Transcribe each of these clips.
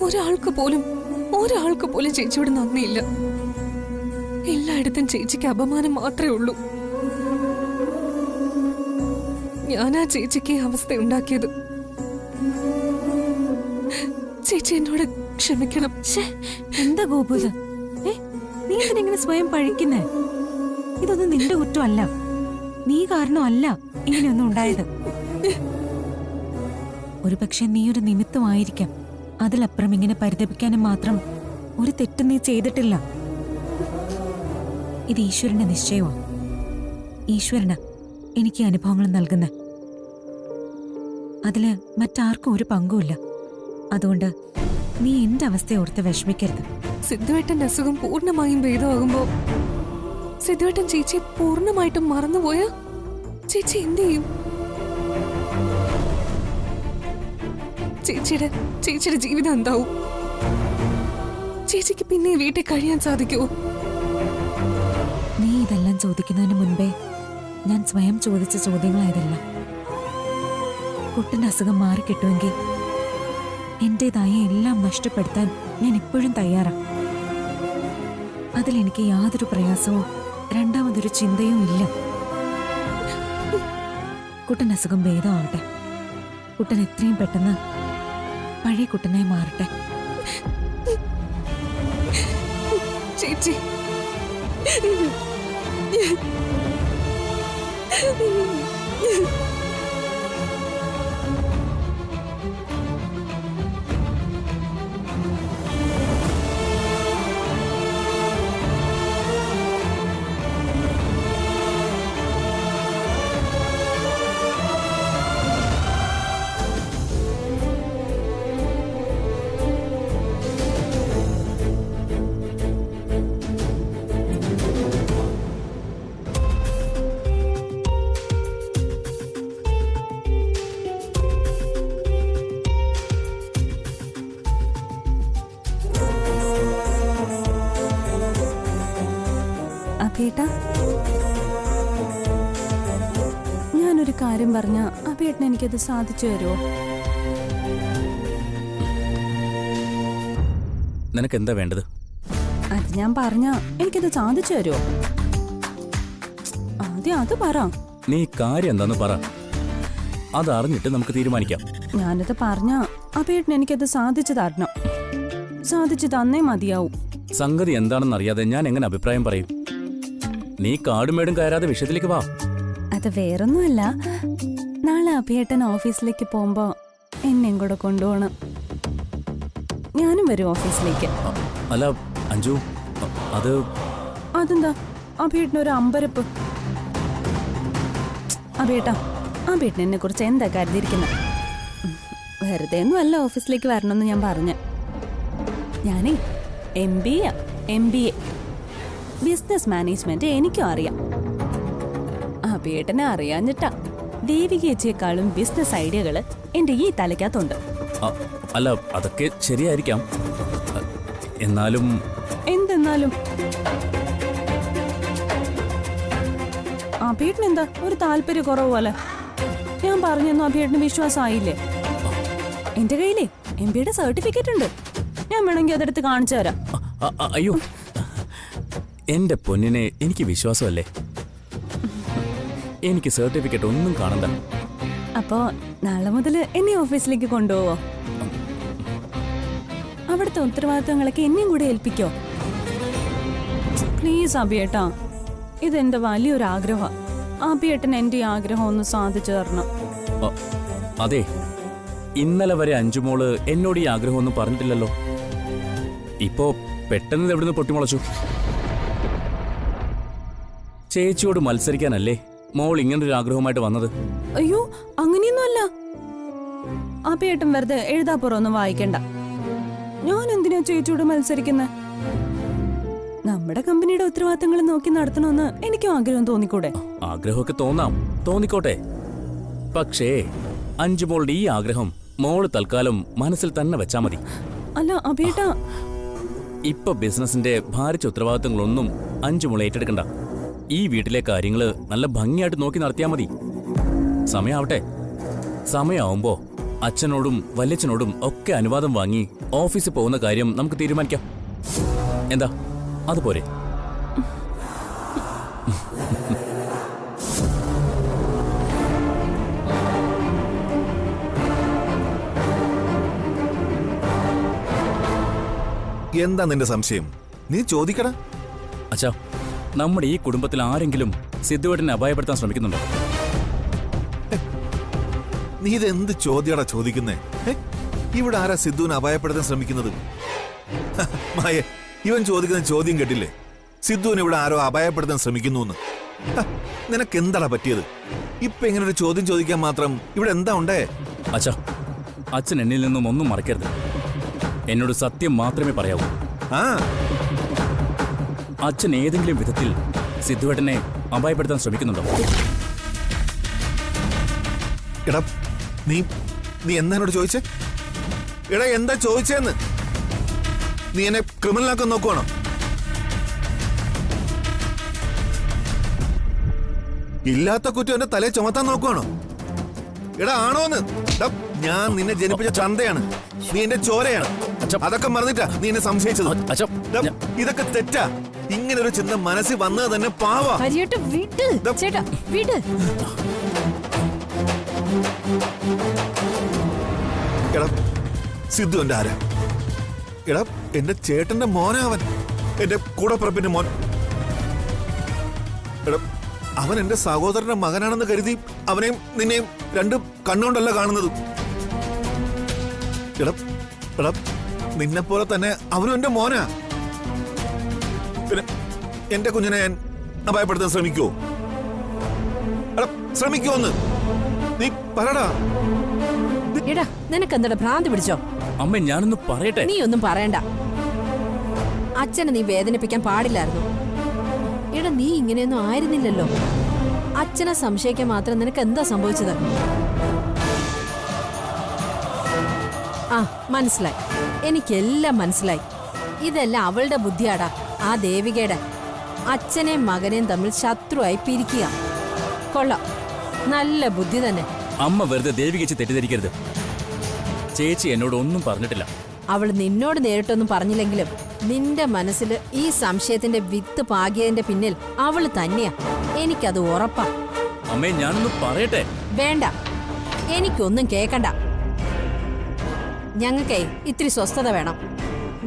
ഒരാൾക്ക് പോലും ചേച്ചിയോട് നന്ദിയില്ല. എല്ലായിടത്തും ചേച്ചിക്ക് അപമാനം മാത്രമേ ഉള്ളൂ. ഞാനാ ചേച്ചിക്ക് ഈ അവസ്ഥ ഉണ്ടാക്കിയത്. ചേച്ചി എന്നോട് ക്ഷമിക്കണം. എന്താ ഗോപുത്, നീ എന്തിനെ സ്വയം പഴിക്കുന്നേ? ഇതൊന്നും നിന്റെ കുറ്റമല്ല. നീ കാരണമല്ല ഇങ്ങനെയൊന്നും ഉണ്ടായത്. ഒരു പക്ഷെ നീ ഒരു നിമിത്തമായിരിക്കാം. അതിലപ്പുറം ഇങ്ങനെ പരിതപിക്കാനും മാത്രം ഒരു തെറ്റ് നീ ചെയ്തിട്ടില്ല. ഇത് ഈശ്വരന്റെ നിശ്ചയമാണ്. ഈശ്വരനാ എനിക്ക് അനുഭവങ്ങൾ നൽകുന്ന. അതില് മറ്റാർക്കും ഒരു പങ്കുമില്ല. അതുകൊണ്ട് നീ എന്റെ അവസ്ഥയെ ഓർത്ത് വിഷമിക്കരുത്. സിദ്ധുവേട്ടന്റെ അസുഖം പൂർണ്ണമായും ഭേദമാകുമ്പോ സിദ്ധുവേട്ടൻ ചേച്ചിയെ പൂർണ്ണമായിട്ടും മറന്നുപോയാ ചേച്ചി എന്ത് ചെയ്യും? ചേച്ചിയുടെ ജീവിതം എന്താവും? ചേച്ചിക്ക് പിന്നെ വീട്ടിൽ കഴിയാൻ സാധിക്കുമോ? നീ ഇതെല്ലാം ചോദിക്കുന്നതിന് മുൻപേ ഞാൻ സ്വയം ചോദിച്ച ചോദ്യങ്ങളായതല്ല. കുട്ടന്റെ അസുഖം മാറിക്കിട്ടുമെങ്കിൽ എന്റേതായ എല്ലാം നഷ്ടപ്പെടുത്താൻ ഞാൻ ഇപ്പോഴും തയ്യാറാണ്. അതിലെനിക്ക് യാതൊരു പ്രയാസമോ രണ്ടാമതൊരു ചിന്തയും ഇല്ല. കുട്ടൻ അസുഖം ഭേദമാവട്ടെ. കുട്ടൻ എത്രയും പെട്ടെന്ന് പഴയ കുട്ടനായി മാറട്ടെ. ചേച്ചി അഭിയേട്ടാ, ഞാനൊരു കാര്യം പറഞ്ഞ അഭിയേട്ടന് എനിക്കത് സാധിച്ചു തരുമോ? നിനക്ക് എന്താ വേണ്ടത്? അത് ഞാൻ പറഞ്ഞ എനിക്കത് സാധിച്ചു തരുമോ? ആദ്യം അത് പറ. നീ കാര്യം എന്താന്ന് പറ. അതറിഞ്ഞിട്ട് നമുക്ക് തീരുമാനിക്കാം. ഞാനത് പറഞ്ഞ അഭിയേട്ടന് എനിക്കത് സാധിച്ചു തരണം. സാധിച്ചു തന്നേ മതിയാവും. സംഗതി എന്താണെന്ന് അറിയാതെ ഞാൻ എങ്ങനെ അഭിപ്രായം പറയും? നീ കാടുമേടും കയറാതെ വിഷയത്തിലേക്ക് വാ. അത് വേറൊന്നുമല്ല, നാളെ അഭിയേട്ടൻ ഓഫീസിലേക്ക് പോകുമ്പോ എന്നെയും കൂടെ കൊണ്ടുപോകണം. ഞാനും വരും ഓഫീസിലേക്ക്. അല്ല അഞ്ജു, അതെന്താ അഭിയേട്ടനൊരു അമ്പരപ്പ്? അഭിയേട്ടൻ എന്നെ കുറിച്ച് എന്താ കരുതിയിരിക്കുന്നത്? വെറുതെ ഒന്നും അല്ല ഓഫീസിലേക്ക് വരണമെന്ന് ഞാൻ പറഞ്ഞ. ഞാനേ MBA ബിസിനസ് മാനേജ്മെന്റ് എനിക്കും അറിയാം. അഭിയേട്ടനെ അറിയാഞ്ഞിട്ടാ ദേവികേച്ചിയെക്കാളും ബിസിനസ് ഐഡിയകള് എന്റെ ഈ തലയ്ക്കകത്തുണ്ട്. അല്ല അതൊക്കെ ശരിയായിരിക്കാം. എന്നാലും എന്തെന്നാലും അഭിയേട്ടൻ എന്താ ഒരു താല്പര്യ കുറവ് പോലെ? ഞാൻ പറഞ്ഞൊന്നും അഭിയേട്ടന് വിശ്വാസമായില്ലേ? എന്റെ കയ്യിലേ MBAയുടെ സർട്ടിഫിക്കറ്റ് ഉണ്ട്. ഞാൻ വേണമെങ്കിൽ അതെടുത്ത് കാണിച്ചു തരാം. അയ്യോ, എന്റെ പൊന്നിനെ എനിക്ക് വിശ്വാസമല്ലേ. എനിക്ക് സർട്ടിഫിക്കറ്റ് ഒന്നും കാണണ്ട. അപ്പോ നാളെ മുതൽ എന്നെ ഓഫീസിലേക്ക് കൊണ്ടുപോവോ? അവിടുത്തെ ഉത്തരവാദിത്തങ്ങളൊക്കെ എന്നെയും കൂടെ ഏൽപ്പിക്കോ? പ്ലീസ് അഭിയേട്ടാ, ഇതെന്റെ വലിയൊരു ആഗ്രഹം. അഭിയേട്ടൻ എന്റെ ഈ ആഗ്രഹം ഒന്ന് സാധിച്ചു തരണം. അതെ, ഇന്നലെ വരെ അഞ്ജുമോള് എന്നോട് ഈ ആഗ്രഹം ഒന്നും പറഞ്ഞിട്ടില്ലല്ലോ. ഇപ്പോ പെട്ടെന്ന് എവിടുന്ന് പൊട്ടിമുളച്ചു? ചേച്ചിയോട് മത്സരിക്കാനല്ലേ മോൾ ഇങ്ങനൊരു ആഗ്രഹമായിട്ട് വന്നത്? അയ്യോ, അങ്ങനെയൊന്നുമല്ല. അഭിയേട്ടൻ വെറുതെ എഴുതാപ്പുറമൊന്നും വായിക്കണ്ട. ഞാൻ എന്തിനാ ചേച്ചിയോട് മത്സരിക്കുന്നത്? നമ്മുടെ കമ്പനിയുടെ ഉത്തരവാദിത്തങ്ങൾ നോക്കി നടത്തണമെന്ന് എനിക്കും ആഗ്രഹം തോന്നിക്കൂടെ? ആഗ്രഹമൊക്കെ തോന്നിക്കോട്ടെ. പക്ഷേ അഞ്ജുമോളുടെ ഈ ആഗ്രഹം മോള് തൽക്കാലം മനസ്സിൽ തന്നെ വെച്ചാ മതി. അല്ല അഭിയേട്ടാ, ഇപ്പൊ ബിസിനസിന്റെ ഭാരിച്ച ഉത്തരവാദിത്തങ്ങളൊന്നും അഞ്ജുമോൾ ഏറ്റെടുക്കണ്ട. ഈ വീട്ടിലെ കാര്യങ്ങള് നല്ല ഭംഗിയായിട്ട് നോക്കി നടത്തിയാ മതി. സമയാവട്ടെ. സമയാവുമ്പോ അച്ഛനോടും വല്യച്ഛനോടും ഒക്കെ അനുവാദം വാങ്ങി ഓഫീസിൽ പോകുന്ന കാര്യം നമുക്ക് തീരുമാനിക്കാം. എന്താ അതുപോരെ? എന്താ നിന്റെ സംശയം? നീ ചോദിക്കടാ. അച്ഛാ, നമ്മുടെ ഈ കുടുംബത്തിൽ ആരെങ്കിലും സിദ്ധുവേട്ടനെ അപായപ്പെടുത്താൻ ശ്രമിക്കുന്നുണ്ടോ? നീ ഇതെന്ത് ചോദ്യടാ ചോദിക്കുന്നേ? ഇവിടെ ആരാ സിദ്ധുവിനെ അപായപ്പെടുത്താൻ ശ്രമിക്കുന്നത്? മായേ, ഇവൻ ചോദിക്കുന്ന ചോദ്യം കേട്ടില്ലേ? സിദ്ധുവിനെ ഇവിടെ ആരോ അപായപ്പെടുത്താൻ ശ്രമിക്കുന്നു എന്ന്. നിനക്ക് എന്താടാ പറ്റിയത്? ഇപ്പൊ ഇങ്ങനെ ഒരു ചോദ്യം ചോദിക്കാൻ മാത്രം ഇവിടെ എന്താ ഉണ്ടേ? അച്ഛാ, അച്ഛൻ എന്നിൽ നിന്നും ഒന്നും മറക്കരുത്. എന്നോട് സത്യം മാത്രമേ പറയാവൂ. ആ, അച്ഛൻ ഏതെങ്കിലും വിധത്തിൽ സിദ്ധുവേട്ടനെ അപായപ്പെടുത്താൻ ശ്രമിക്കുന്നുണ്ടോ? എടാ, നീ നീ എന്താ എന്നോട് ചോദിച്ചേ? എടാ, എന്താ ചോദിച്ചേന്ന്? നീ എന്നെ ക്രിമിനലാക്കാൻ നോക്കുവാണോ? ഇല്ലാത്ത കുറ്റം എന്റെ തലയെ ചുമത്താൻ നോക്കുവാണോ? എടാ, ആണോന്ന്? ഞാൻ നിന്നെ ജനിപ്പിച്ച ചന്തയാണ്, നീ എന്റെ ചോരയാണ്. അതൊക്കെ മറന്നിട്ടാ നീ എന്നെ സംശയിച്ചത്. അച്ഛാ, ഇതൊക്കെ തെറ്റാ. ഇങ്ങനെ ഒരു ചിന്ത മനസ്സിൽ വന്നത് തന്നെ പാവാ. എടാ, സിദ്ധു എന്റെ ആരാ? എടാ, എന്റെ ചേട്ടന്റെ മോനാവൻ, എന്റെ കൂടപ്പിറപ്പിന്റെ മോൻ. എടാ, അവൻ എന്റെ സഹോദരന്റെ മകനാണെന്ന് കരുതി അവനെയും നിന്നെയും രണ്ട് കണ്ണുകൊണ്ടല്ല കാണുന്നത്. എടാ, എടാ, നിന്നെ പോലെ തന്നെ അവനും എന്റെ മോനാ. പിന്നെ എന്റെ കുഞ്ഞിനെ ഞാൻ അപായപ്പെടുത്താൻ ശ്രമിക്കുവോ? എടാ, ശ്രമിക്കുവോന്ന് നീ പറടാ. എടാ, നിനക്ക് എന്താ ഭ്രാന്തി പിടിച്ചോ? അമ്മ, ഞാനൊന്ന് പറയട്ടെ. നീ ഒന്നും പറയണ്ട. അച്ഛനെ നീ വേദനിപ്പിക്കാൻ പാടില്ലായിരുന്നു. എടാ, നീ ഇങ്ങനെയൊന്നും ആയിരുന്നില്ലല്ലോ. അച്ഛനെ സംശയിക്കാൻ മാത്രം നിനക്ക് എന്താ സംഭവിച്ചത്? ആ, മനസ്സിലായി. എനിക്കെല്ലാം മനസ്സിലായി. ഇതെല്ലാം അവളുടെ ബുദ്ധിയാടാ, ആ ദേവികയുടെ. അച്ഛനെയും മകനെയും തമ്മിൽ ശത്രുവായി പിരിക്കുക. കൊള്ളാം, നല്ല ബുദ്ധി തന്നെ. അമ്മ വെറുതെ ദേവികച്ച് തെറ്റിദ്ധരിക്കരുത്. ചേച്ചി എന്നോട് ഒന്നും പറഞ്ഞിട്ടില്ല. അവൾ നിന്നോട് നേരിട്ടൊന്നും പറഞ്ഞില്ലെങ്കിലും നിന്റെ മനസ്സിൽ ഈ സംശയത്തിന്റെ വിത്ത് പാകിയതിന്റെ പിന്നിൽ അവള് തന്നെയാ. എനിക്കത് ഉറപ്പാ. അമ്മേ, ഞാനൊന്ന് പറയട്ടെ. വേണ്ട, എനിക്കൊന്നും കേക്കണ്ട. ഞങ്ങൾക്കേ ഇത്തിരി സ്വസ്ഥത വേണം.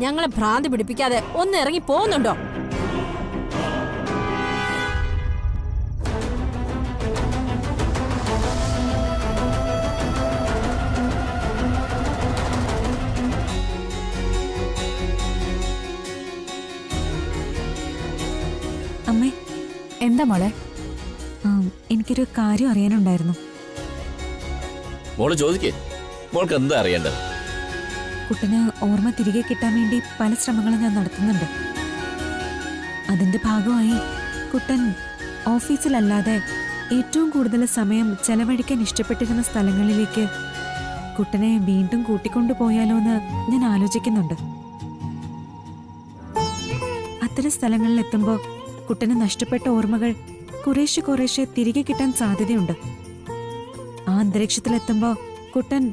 ഞങ്ങളെ ഭ്രാന്തി പിടിപ്പിക്കാതെ ഒന്ന് ഇറങ്ങി പോകുന്നുണ്ടോ? അമ്മേ, എന്താ മോളെ? എനിക്കൊരു കാര്യം അറിയാനുണ്ടായിരുന്നു. മോള് ചോദിക്കേ, മോൾക്ക് എന്താ അറിയേണ്ടത്? കുട്ടന് ഓർമ്മ തിരികെ കിട്ടാൻ വേണ്ടി പല ശ്രമങ്ങളും ഞാൻ നടത്തുന്നുണ്ട്. അതിന്റെ ഭാഗമായി കുട്ടൻ ഓഫീസിലല്ലാതെ ഏറ്റവും കൂടുതൽ സമയം ചെലവഴിക്കാൻ ഇഷ്ടപ്പെട്ടിരുന്ന സ്ഥലങ്ങളിലേക്ക് കുട്ടനെ വീണ്ടും കൂട്ടിക്കൊണ്ടുപോയാലോ എന്ന് ഞാൻ ആലോചിക്കുന്നുണ്ട്. അത്തരം സ്ഥലങ്ങളിൽ എത്തുമ്പോൾ കുട്ടന് നഷ്ടപ്പെട്ട ഓർമ്മകൾ കുറേശ്ശെ തിരികെ കിട്ടാൻ സാധ്യതയുണ്ട്. ആ അന്തരീക്ഷത്തിലെത്തുമ്പോ കുട്ടൻ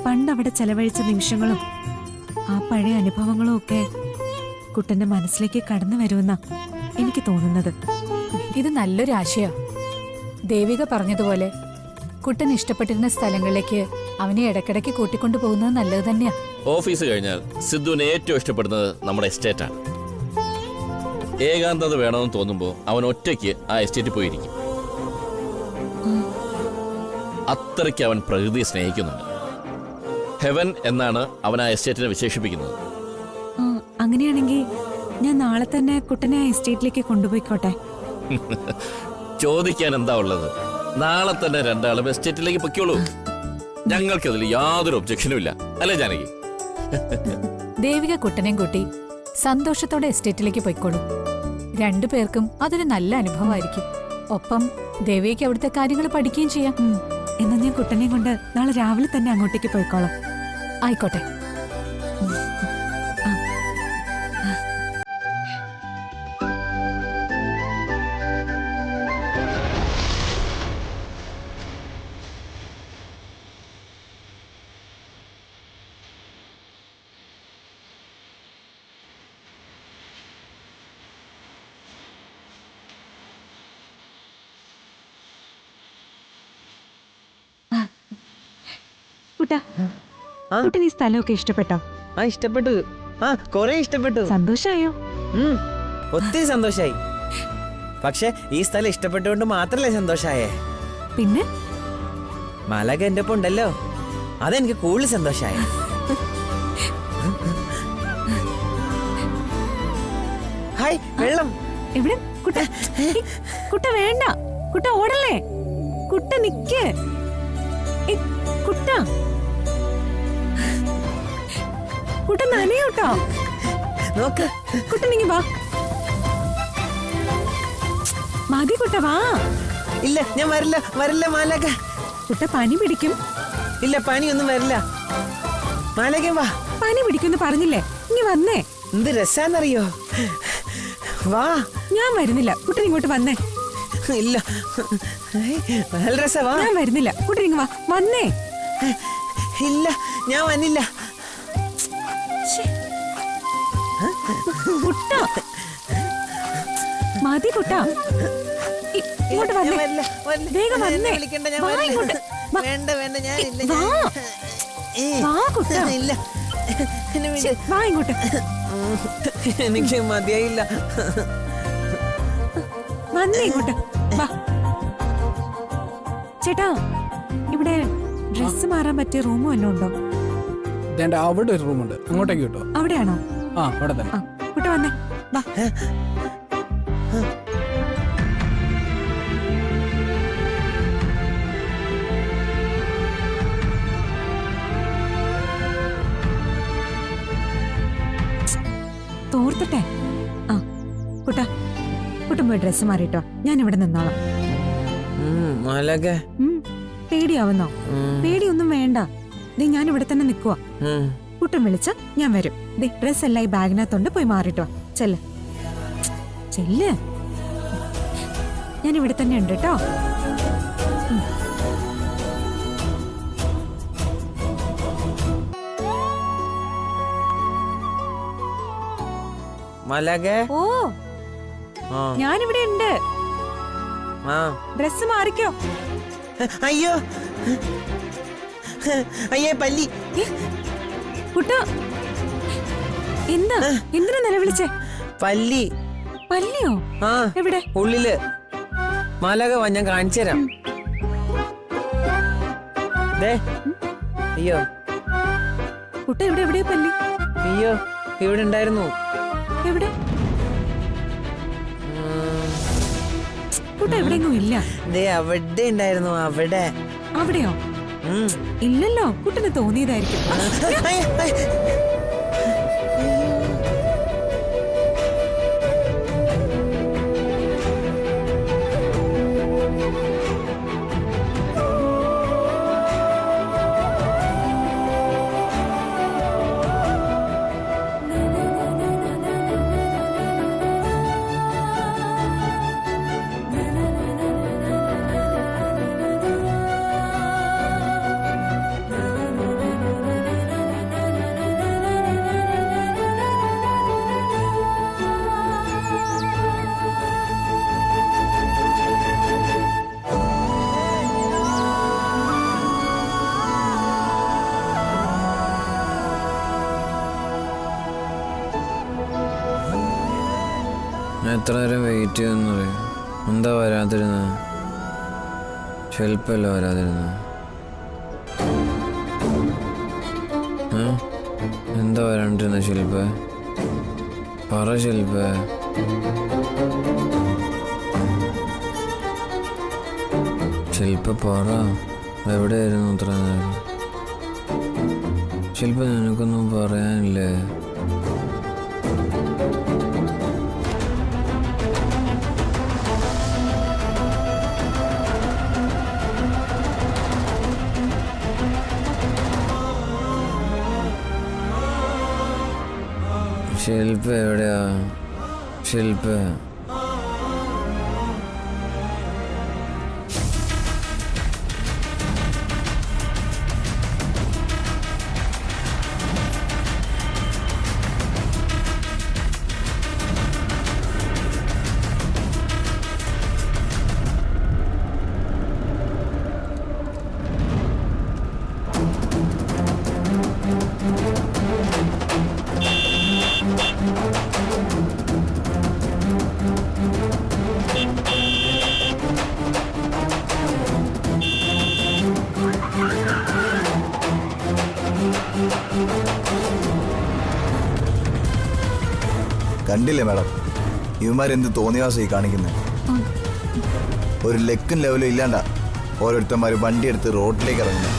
പണ്ടവിടെ ചെലവഴിച്ച നിമിഷങ്ങളും ആ പഴയ അനുഭവങ്ങളും ഒക്കെ കുട്ടന്റെ മനസ്സിലേക്ക് കടന്നു വരുമെന്നാ എനിക്ക് തോന്നുന്നത്. ഇത് നല്ലൊരു ആശയ. ദേവിക പറഞ്ഞതുപോലെ കുട്ടൻ ഇഷ്ടപ്പെട്ടിരുന്ന സ്ഥലങ്ങളിലേക്ക് അവനെ ഇടയ്ക്കിടയ്ക്ക് കൂട്ടിക്കൊണ്ടു പോകുന്നത് നല്ലത് തന്നെയാ. ഓഫീസ് കഴിഞ്ഞാൽ സിദ്ധുവിനെ ഏറ്റവും ഇഷ്ടപ്പെടുന്നത് നമ്മുടെ എസ്റ്റേറ്റാണ്. ഏകാന്തത വേണമെന്ന് തോന്നുമ്പോൾ അവൻ ഒറ്റയ്ക്ക് ആ എസ്റ്റേറ്റിൽ പോയിരിക്കും. അത്രയ്ക്ക് അവൻ പ്രകൃതിയെ സ്നേഹിക്കുന്നുണ്ട്. ഹെവൻ എന്നാണ് അവൻ ആ എസ്റ്റേറ്റിനെ വിശേഷിപ്പിക്കുന്നത്. അങ്ങനെയാണെങ്കിൽ ഞാൻ നാളെ തന്നെ കുട്ടനെ ആ എസ്റ്റേറ്റിലേക്ക് കൊണ്ടുപോയിക്കോട്ടെ. ചോദിക്കാൻ എന്താ ഉള്ളത്? നാളെ തന്നെ രണ്ടാളും എസ്റ്റേറ്റിലേക്ക് പൊയ്ക്കോളൂ. ഞങ്ങൾക്കതിൽ യാതൊരു ഒബ്ജക്ഷനും ഇല്ല, അല്ലേ ജാനകി? ദേവിക കുട്ടനെയും കൂട്ടി സന്തോഷത്തോടെ എസ്റ്റേറ്റിലേക്ക് പോയിക്കോളൂ. രണ്ടുപേർക്കും അതൊരു നല്ല അനുഭവമായിരിക്കും. ഒപ്പം ദേവികയ്ക്ക് അവിടുത്തെ കാര്യങ്ങൾ പഠിക്കുകയും ചെയ്യാം. എന്നാ ഞാൻ കുട്ടനെയും കൊണ്ട് നാളെ രാവിലെ തന്നെ അങ്ങോട്ടേക്ക് പോയിക്കോളാം. ആയിക്കോട്ടെ. ചേട്ടാ കുട്ടന് ഈ സ്ഥലമൊക്കെ ഇഷ്ടപ്പെട്ടോ? ആ ഇഷ്ടപ്പെട്ടു. ആ കൊറേ ഇഷ്ടപ്പെട്ടു. സന്തോഷായോ? ഒത്തിരി സന്തോഷായി. പക്ഷെ ഈ സ്ഥലം ഇഷ്ടപ്പെട്ടുകൊണ്ട് മാത്രല്ലേ സന്തോഷായേ, പിന്നെ മലക എന്റെ ഒപ്പം ഉണ്ടല്ലോ, അതെനിക്ക് കൂടുതൽ സന്തോഷായ. ഹായ് വെള്ളം. എവിടെ കുട്ട? കുട്ട വേണ്ട, കുട്ട ഓടല്ലേ, കുട്ട നിക്ക്. കുട്ട കുട്ട നനയോട്ടോ. നോക്ക് കുട്ട നീ വാ. മതി കുട്ട വാ. ഇല്ല ഞാൻ വരില്ല, വരില്ല മാലക. കുട്ട പനി പിടിക്കും. ഇല്ല പനിയൊന്നും വരില്ല മാലക, വാ. പനി പിടിക്കുമെന്ന് പറഞ്ഞില്ലേ, ഇനി വന്നേ. എന്ത് രസാന്നറിയോ, വാ. ഞാൻ വരുന്നില്ല, കുട്ട ഇങ്ങോട്ട് വന്നേ. ഇല്ല നല്ല രസ, വാ. ഞാൻ വരുന്നില്ല, കുട്ട ഇങ്ങ് വാ. വന്നേ. ഇല്ല ഞാൻ വന്നില്ല. കുട്ട മതി കുട്ട, ഇങ്ങോട്ട് വന്നേ. വേഗം വന്നേ. വാ ഇങ്ങോട്ട്. വേണ്ട വേണ്ട ഞാനില്ല. വാ. വാ കുട്ട. ഇല്ല വാ ഇങ്ങോട്ട്. എനിക്ക് മതിയായില്ല. വന്നേ ഇങ്ങോട്ട് വാ. ചേട്ടാ ഇവിടെ ഡ്രസ് മാറാൻ പറ്റിയ റൂം വല്ലതും ഉണ്ടോ? അവിടെ ഒരു റൂമുണ്ട്, അങ്ങോട്ടേക്ക് കിട്ടോ? അവിടെയാണോ? ആ അവിടെ തന്നെ. കുട്ട വന്നേ വാ. തോർത്തട്ടെ. ആ കുട്ട, കുട്ടൻ പോയി ഡ്രസ് മാറിട്ടോ, ഞാൻ ഇവിടെ നിന്നോളാം. മാലക പേടിയാവുന്നോ? പേടിയൊന്നും വേണ്ട. ദേ ഞാൻ ഇവിടെ തന്നെ നിക്കുവാ. കുട്ടൻ വിളിച്ച ഞാൻ വരും. ദേ ഡ്രസ് എല്ലാം ഈ ബാഗിനകത്തോണ്ട് പോയി മാറിട്ടോ. ചെല്ല് ചെല്ല്, ഞാൻ ഇവിടെ തന്നെ ഉണ്ട് കേട്ടോ. മാലക. ഓ ഞാനിവിടെ ഉണ്ട്. ഡ്രസ് മാറിക്കോ. അയ്യോ അയ്യേ പല്ലി. കുട്ട എന്താ, എന്തിനാ നിലവിളിച്ചേ? പല്ലി. പല്ലിയോ? ആ എവിടെ? ഉള്ളില്. മാലക വാ, ഞാൻ കാണിച്ചു തരാം. ദേ അയ്യോ. കുട്ട ഇവിടെ എവിടെയാ പല്ലി? അയ്യോ ഇവിടെ ഉണ്ടായിരുന്നു. എവിടെ? കുട്ട എവിടെയെങ്കിലും ഇല്ല. ദേ അവിടെ ഉണ്ടായിരുന്നു, അവിടെ. അവിടെയോ? ഇല്ലല്ലോ, കുട്ടന് തോന്നിയതായിരിക്കും. എത്ര നേരം വെയിറ്റ് ചെയ്തെന്നറിയോ? എന്താ വരാതിരുന്ന? ശില്പല്ല വരാതിരുന്ന? എന്താ വരാണ്ടിരുന്ന ശില്പ? പറ ശില്പ. ശില്പ പറ, എവിടെയായിരുന്നു ഇത്ര നേരം? ശില്പ നിനക്കൊന്നും പറയാനില്ലേ? ശില്പ എവിടെയാ? ശില്പ കണ്ടില്ലേ മാഡം, ഇവന്മാരെന്ത് തോന്നിയാസി കാണിക്കുന്നത്. ഒരു ലെക്കും ലെവലും ഇല്ലാണ്ട ഓരോരുത്തന്മാർ വണ്ടിയെടുത്ത് റോഡിലേക്ക് ഇറങ്ങുന്നത്.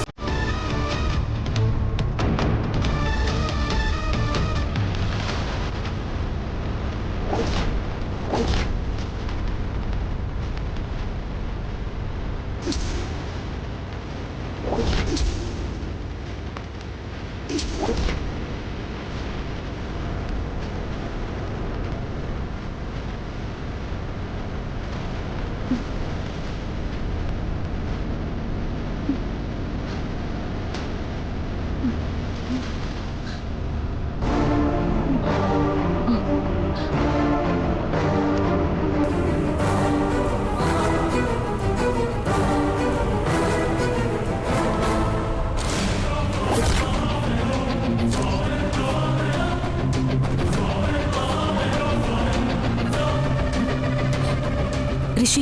ഋഷി,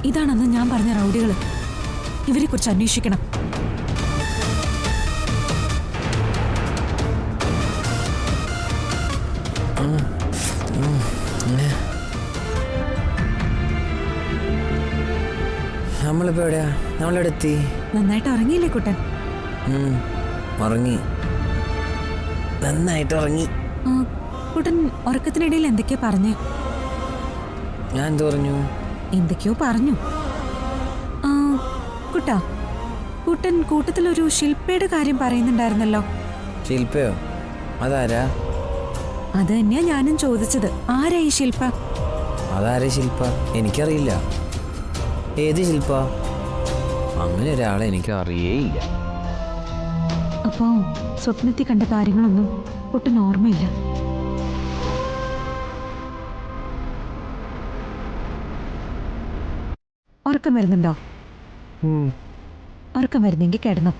ഇതാണെന്ന് ഞാൻ പറഞ്ഞ റൗഡികള്. ഇവരെ കുറിച്ച് അന്വേഷിക്കണം. നമ്മളിപ്പോ എവിടെയാ? നമ്മളെവിടെ എത്തി? നന്നായിട്ട് ഉറങ്ങിയില്ലേ കുട്ടൻ? ഉറങ്ങി, നന്നായിട്ട് ഉറങ്ങി. കുട്ടൻ ഉറക്കത്തിനിടയിൽ എന്തൊക്കെയാ പറഞ്ഞേ? ഞാൻ എന്ത് പറഞ്ഞു? എന്തൊക്കെയോ പറഞ്ഞു. കുട്ടാ, കുട്ടൻ കൂട്ടത്തിലൊരു ശില്പയുടെ കാര്യം പറയുന്നുണ്ടായിരുന്നല്ലോ. ശില്പയോ? അതാരാ? അത് തന്നെയാ ഞാനും ചോദിച്ചത്. ആരാ ഈ ശില്പ? അതാരാ ശില്പ? എനിക്കറിയില്ല. ഏത് ശില്പ? അങ്ങനെ ഒരാളെ എനിക്ക് അറിയേയില്ല. അപ്പോ സ്വപ്നത്തിൽ കണ്ട കാര്യങ്ങളൊന്നും കുട്ടൻ ഓർമ്മയില്ല. ഉറക്കം വരുന്നുണ്ടോ? ഉറക്കം വരുന്നെങ്കിൽ കിടന്നോ.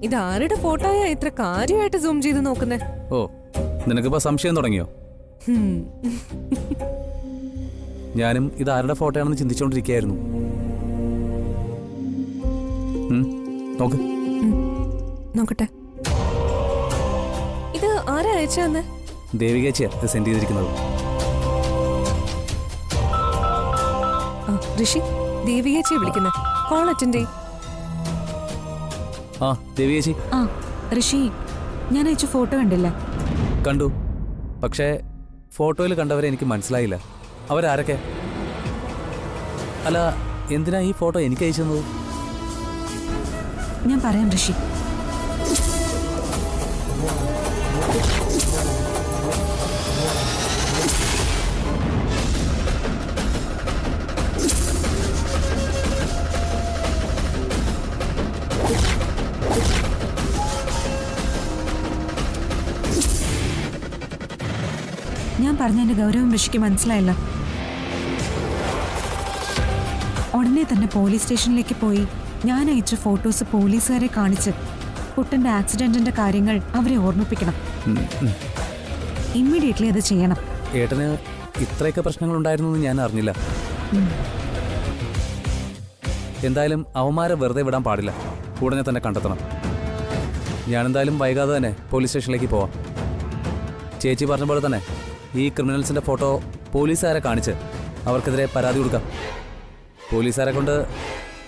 ഇത് ആരുടെ ഫോട്ടോയാ ഇത്ര കാര്യമായിട്ട് സൂം ചെയ്ത് നോക്കുന്നേ? ഓ, നിനക്കിപ്പോ സംശയം തുടങ്ങിയോ? ഞാനും ഇത് ആരുടെ ഫോട്ടോയാണെന്ന് ചിന്തിച്ചോണ്ടിരിക്കുകയായിരുന്നു. നോക്ക്. നോക്കട്ടെ. ഇത് ആരാ അയച്ചെന്ന്? ദേവികേച്ചിയാ ഇത് സെൻഡ് ചെയ്തിരിക്കുന്നത്. ഋഷി, ദേവികേച്ചിയെ വിളിക്കുന്നത്. കോൾ അറ്റൻഡ് ചെയ്. ആ, ദേവികേച്ചി. ആ ഋഷി, ഞാൻ അയച്ച ഫോട്ടോ കണ്ടില്ല? കണ്ടു. പക്ഷേ ഫോട്ടോയിൽ കണ്ടവരെ എനിക്ക് മനസ്സിലായില്ല. അവരാരൊക്കെ? അല്ല, എന്തിനാ ഈ ഫോട്ടോ എനിക്ക് അയച്ചു തന്നത്? ഞാൻ പറയാം ഋഷി. ഞാൻ പറഞ്ഞതിന്റെ ഗൗരവം ഋഷിക്ക് മനസ്സിലായില്ല. ഉടനെ തന്നെ പോലീസ് സ്റ്റേഷനിലേക്ക് പോയി ഞാൻ അയച്ച ഫോട്ടോസ് പോലീസുകാരെ കാണിച്ച് കുട്ടന്റെ ആക്സിഡന്റിന്റെ കാര്യങ്ങൾ അവരെ ഓർമ്മിപ്പിക്കണം. ഇമ്മീഡിയറ്റ്ലി അത് ചെയ്യണം. ഏട്ടന് ഇത്രയൊക്കെ പ്രശ്നങ്ങൾ ഉണ്ടായിരുന്നു എന്ന് ഞാൻ അറിഞ്ഞില്ല. എന്തായാലും അവന്മാരെ വെറുതെ വിടാൻ പാടില്ല. ഉടനെ തന്നെ കണ്ടെത്തണം. ഞാനെന്തായാലും വൈകാതെ തന്നെ പോലീസ് സ്റ്റേഷനിലേക്ക് പോവാം. ചേച്ചി പറഞ്ഞ പോലെ തന്നെ ഈ ക്രിമിനൽസിന്റെ ഫോട്ടോ പോലീസുകാരെ കാണിച്ച് അവർക്കെതിരെ പരാതി കൊടുക്കാം. പോലീസുകാരെ കൊണ്ട്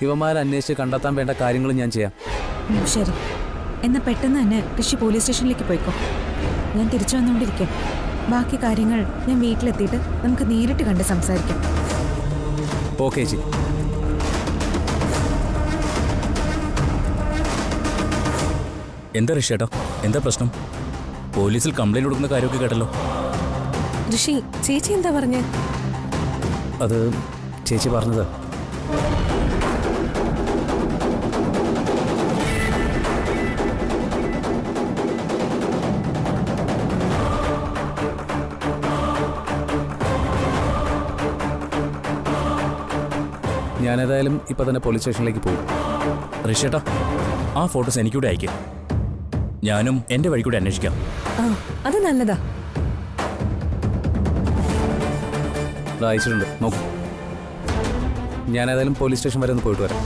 ഇവന്മാരെ അന്വേഷിച്ച് കണ്ടെത്താൻ വേണ്ട കാര്യങ്ങൾ ഞാൻ ചെയ്യാം. ശരി, എന്നാൽ പെട്ടെന്ന് തന്നെ ഋഷി പോലീസ് സ്റ്റേഷനിലേക്ക് പോയിക്കോ. ഞാൻ തിരിച്ചു വന്നുകൊണ്ടിരിക്കാം. ബാക്കി കാര്യങ്ങൾ ഞാൻ വീട്ടിലെത്തിയിട്ട് നമുക്ക് നേരിട്ട് കണ്ട് സംസാരിക്കാം. ഓക്കെ ചേച്ചി. എന്താ ഋഷിയേട്ടാ, എന്താ പ്രശ്നം? പോലീസിൽ കംപ്ലൈന്റ് കൊടുക്കുന്ന കാര്യമൊക്കെ കേട്ടല്ലോ. ഋഷി, ചേച്ചി എന്താ പറഞ്ഞേ? അത് ചേച്ചി പറഞ്ഞത് ഞാനേതായാലും ഇപ്പൊ തന്നെ പോലീസ് സ്റ്റേഷനിലേക്ക് പോകും. ഋഷേട്ടാ, ആ ഫോട്ടോസ് എനിക്കൂടെ അയക്കും. ഞാനും എന്റെ വഴി കൂടെ അന്വേഷിക്കാം. ആ അത് നല്ലതാ. ഇത് അയച്ചിട്ടുണ്ട്, നോക്കൂ. ഞാനേതായാലും പോലീസ് സ്റ്റേഷൻ വരെ ഒന്ന് പോയിട്ട് വരാം.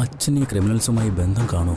അച്ഛൻ ഈ ക്രിമിനൽസുമായി ബന്ധം കാണുമോ?